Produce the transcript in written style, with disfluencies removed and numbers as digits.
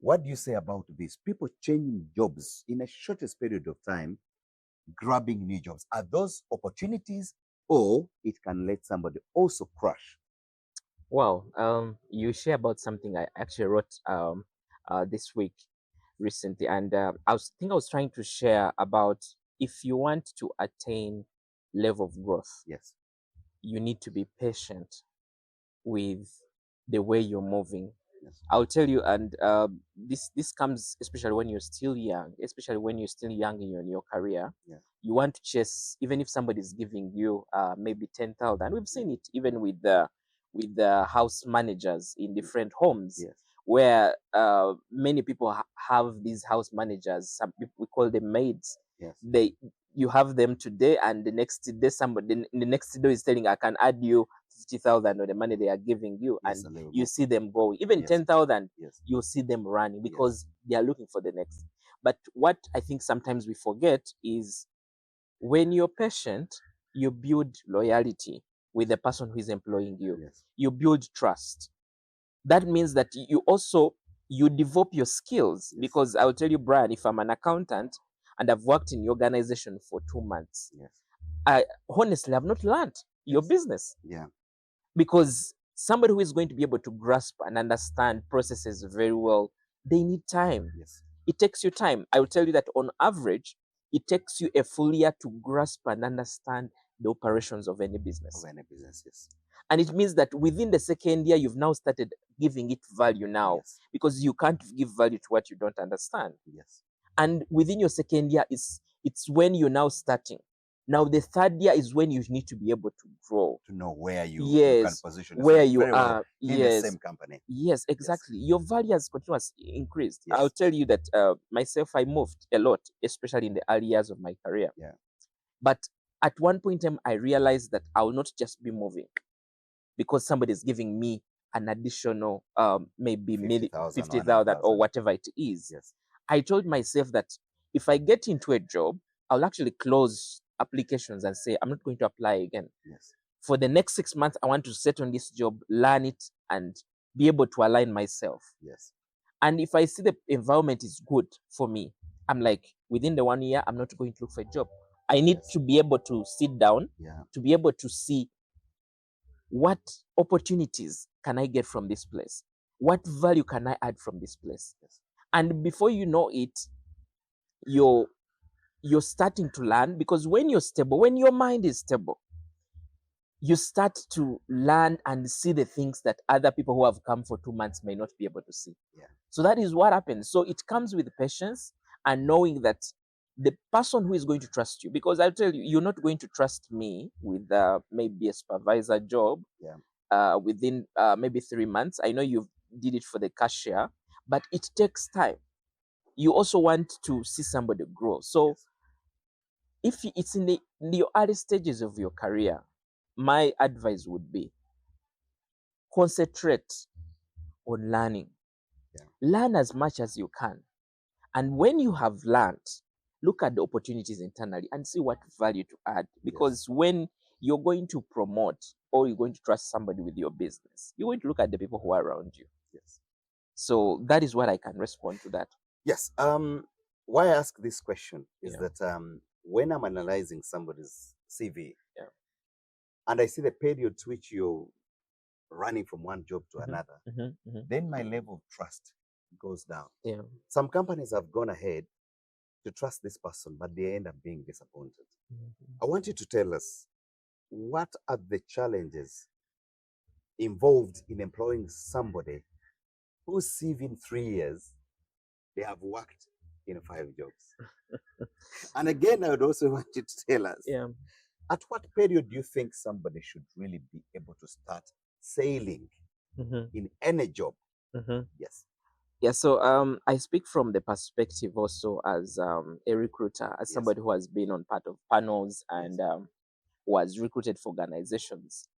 What do you say about this? People changing jobs in a shortest period of time, grabbing new jobs. Are those opportunities, or it can let somebody also crash? Wow, you share about something I actually wrote this week recently, and I was trying to share about if you want to attain level of growth, Yes. you need to be patient with the way you're moving. Yes. I'll tell you, and this comes especially when you're still young, especially when you're still young in your career. Yeah. You want to chase, even if somebody's giving you maybe 10,000. We've seen it even with the house managers in different homes, Yes. where many people have these house managers. Some people, we call them maids. Yes. They You have them today, and the next day somebody the next day is telling, I can add you 50,000 or the money they are giving you, Yes. and And they will you go. see them going. Even Yes. 10,000, Yes. you'll see them running Yes. because they are looking for the next. But what I think sometimes we forget is, when you're patient, you build loyalty with the person who is employing you. Yes. You build trust. That means that you also you develop your skills. Yes. Because I'll tell you, Brian, if I'm an accountant and I've worked in your organization for 2 months, Yes. I honestly have not learned your Yes. business, Yeah. because somebody who is going to be able to grasp and understand processes very well, they need time. Yes. It takes you time. I will tell you that on average, it takes you a full year to grasp and understand the operations of any Of business. any business. Yes. And it means that within the second year, you've now started giving it value now, Yes. because you can't give value to what you don't understand. Yes. And within your second year, it's when you're now starting. Now the third year is when you need to be able to grow. To know where you can Yes, position where yourself you very well are. in the Yes, same company. yes, Yes. exactly. Your value has continuously increased. I'll Yes. tell you that myself, I moved a lot, especially in the early years of my career. Yeah. But at one point in time, I realized that I will not just be moving because somebody is giving me an additional maybe 50,000 or 50,000 or 100,000. whatever it is. Yes. I told myself that if I get into a job, I'll actually close applications and say, I'm not going to apply again. Yes. For the next 6 months, I want to set on this job, learn it, and be able to align myself. Yes. And if I see the environment is good for me, I'm like, within the 1 year, I'm not going to look for a job. I need Yes. to be able to sit down, Yeah. to be able to see what opportunities can I get from this place? What value can I add from this place? Yes. And before you know it, you're you're starting to learn, because when you're stable, when your mind is stable, you start to learn and see the things that other people who have come for 2 months may not be able to see. Yeah. So that is what happens. So it comes with patience and knowing that the person who is going to trust you, because I'll tell you, you're not going to trust me with maybe a supervisor job Yeah. within maybe 3 months. I know you did it for the cashier, but it takes time. You also want to see somebody grow. So Yes. if it's in the early stages of your career, my advice would be, concentrate on learning. Yeah. Learn as much as you can. And when you have learned, look at the opportunities internally and see what value to add. Yes. Because when you're going to promote or you're going to trust somebody with your business, you're going to look at the people who are around you. Yes. So that is what I can respond to that. Yes. Why I ask this question is Yeah. that when I'm analyzing somebody's CV Yeah. and I see the period to which you're running from one job to Mhm, another, mhm, mhm. then my level of trust goes down. Yeah. Some companies have gone ahead to trust this person, but they end up being disappointed. Mhm. I want you to tell us, what are the challenges involved in employing somebody whose CV in 3 years they have worked in 5 jobs? And again, I would also want you to tell us, Yeah. at what period do you think somebody should really be able to start sailing Mhm, in any job? mhm. Yes. Yeah, so I speak from the perspective also as a recruiter, as Yes. somebody who has been on part of panels Yes. and was recruited for organizations.